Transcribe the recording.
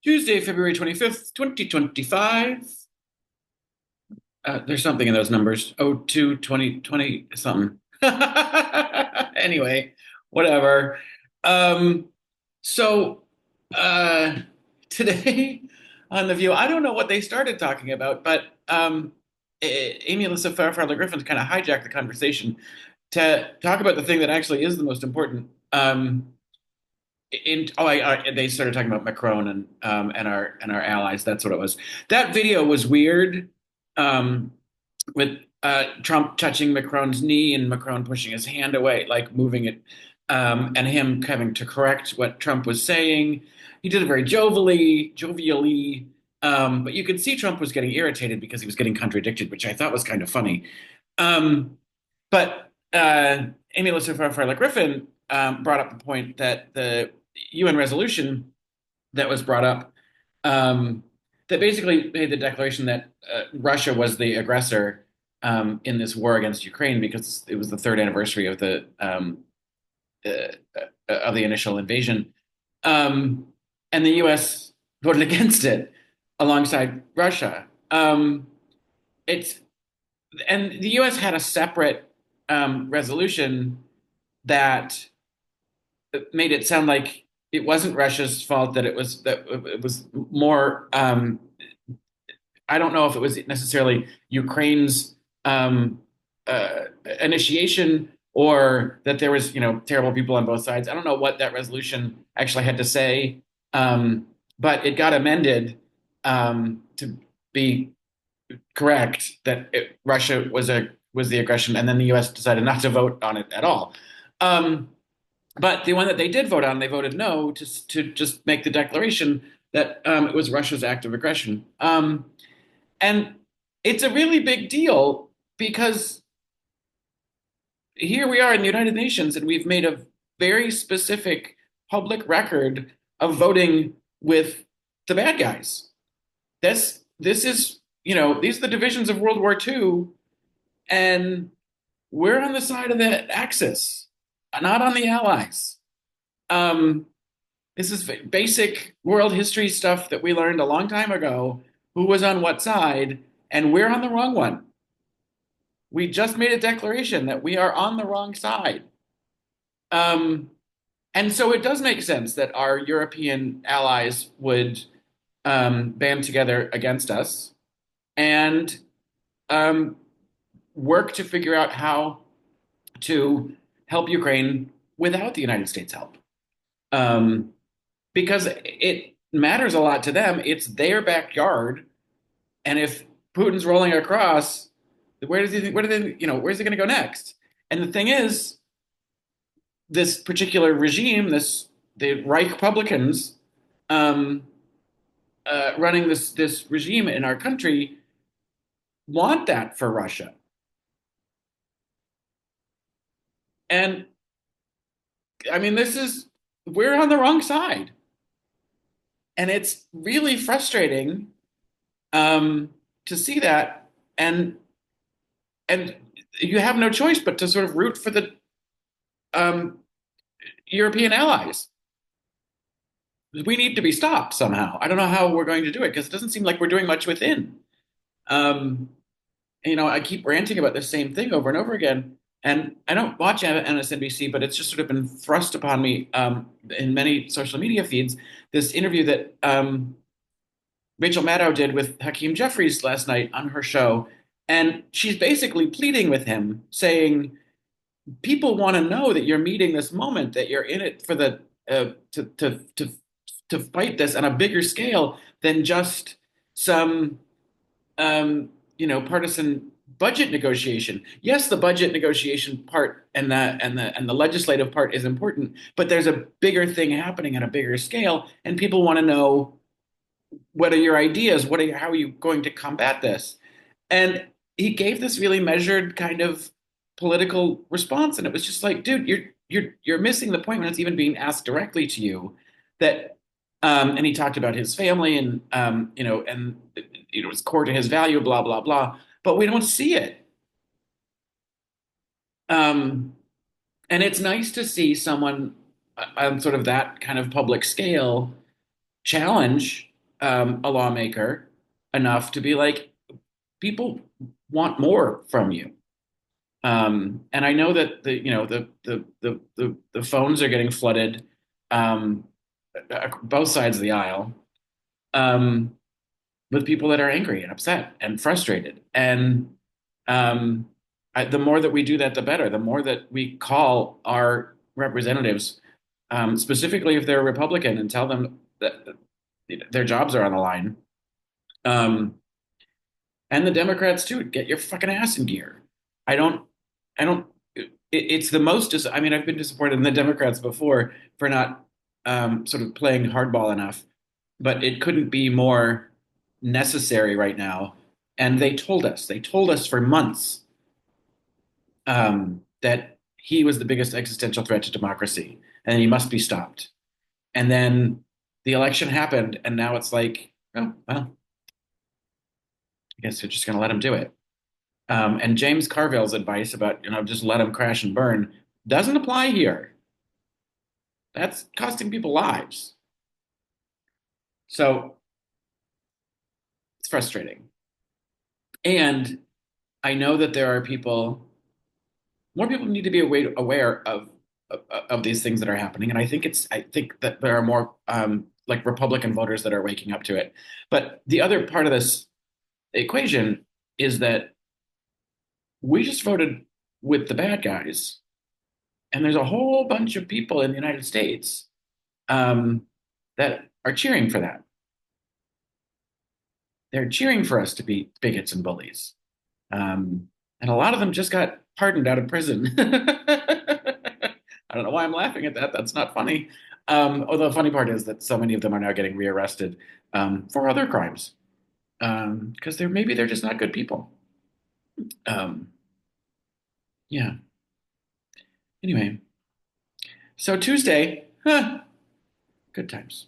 Tuesday, February 25th, 2025. There's something in those numbers. Oh, 2, 20 something. Anyway, whatever. Um, so uh, today on The View, I don't know what they started talking about, but Amy Alyssa Fairfather Griffin kind of hijacked the conversation to talk about the thing that actually is the most important. They started talking about Macron and our allies. That's what it was. That video was weird, um, with Trump touching Macron's knee and Macron pushing his hand away, like moving it, and him having to correct what Trump was saying. He did it very jovially, but you could see Trump was getting irritated because he was getting contradicted, which I thought was kind of funny. Um, but Amy Alyssa Farfar Griffin brought up the point that the UN resolution that was brought up, um, that basically made the declaration that Russia was the aggressor in this war against Ukraine because it was the third anniversary of the initial invasion, and the U.S. voted against it alongside Russia. It's and the U.S. had a separate resolution that made it sound like it wasn't Russia's fault, that it was more. I don't know if it was necessarily Ukraine's initiation or that there was terrible people on both sides. I don't know what that resolution actually had to say, but it got amended to be correct that Russia was the aggression, and then the U.S. decided not to vote on it at all. Um, but the one that they did vote on, they voted no to just make the declaration that it was Russia's act of aggression. And it's a really big deal because here we are in the United Nations, and we've made a very specific public record of voting with the bad guys. This is, these are the divisions of World War II, and we're on the side of the Axis, not on the Allies. Um, this is basic world history stuff that we learned a long time ago. Who was on what side, and we're on the wrong one. We just made a declaration that we are on the wrong side. Um, and so it does make sense that our European allies would band together against us and um, work to figure out how to help Ukraine without the United States help. Um, because it matters a lot to them. It's their backyard. And if Putin's rolling across, where does he think, where do they, where's he going to go next? And the thing is, this particular regime, the Reich Republicans, um, running this regime in our country, want that for Russia. And I mean, we're on the wrong side, and it's really frustrating to see that, and and you have no choice but to sort of root for the um, European allies. We need to be stopped somehow. I don't know how we're going to do it because it doesn't seem like we're doing much within. Um, I keep ranting about the same thing over and over again. And I don't watch MSNBC, but it's just sort of been thrust upon me in many social media feeds. This interview that Rachel Maddow did with Hakeem Jeffries last night on her show. And she's basically pleading with him, saying, people want to know that you're meeting this moment, that you're in it for the to fight this on a bigger scale than just some partisan budget negotiation. Yes, the budget negotiation part and the legislative part is important, but there's a bigger thing happening on a bigger scale, and people want to know, what are your ideas? How are you going to combat this? And he gave this really measured kind of political response, and it was just like, dude, you're missing the point when it's even being asked directly to you. That and he talked about his family and it's core to his value, blah blah blah. But we don't see it. Um, and it's nice to see someone on sort of that kind of public scale challenge a lawmaker enough to be like, people want more from you. And I know that the phones are getting flooded, um, both sides of the aisle, um, with people that are angry and upset and frustrated. And um, the more that we do that, the better. The more that we call our representatives, specifically if they're a Republican, and tell them that their jobs are on the line. Um, and the Democrats too, get your fucking ass in gear. I don't, I don't. It's the most. I mean, I've been disappointed in the Democrats before for not sort of playing hardball enough, but it couldn't be more necessary right now. And they told us. They told us for months that he was the biggest existential threat to democracy, and he must be stopped. And then the election happened, and now it's like, oh well, I guess they're just going to let him do it. And James Carville's advice about, just let him crash and burn doesn't apply here. That's costing people lives. So it's frustrating. And I know that there are more people need to be aware of these things that are happening. And I think that there are more like Republican voters that are waking up to it. But the other part of this equation is that we just voted with the bad guys. And there's a whole bunch of people in the United States that are cheering for that. They're cheering for us to be bigots and bullies. And a lot of them just got pardoned out of prison. I don't know why I'm laughing at that. That's not funny. Although the funny part is that so many of them are now getting rearrested for other crimes because they're just not good people. Um, yeah. Anyway, so Tuesday, huh, good times.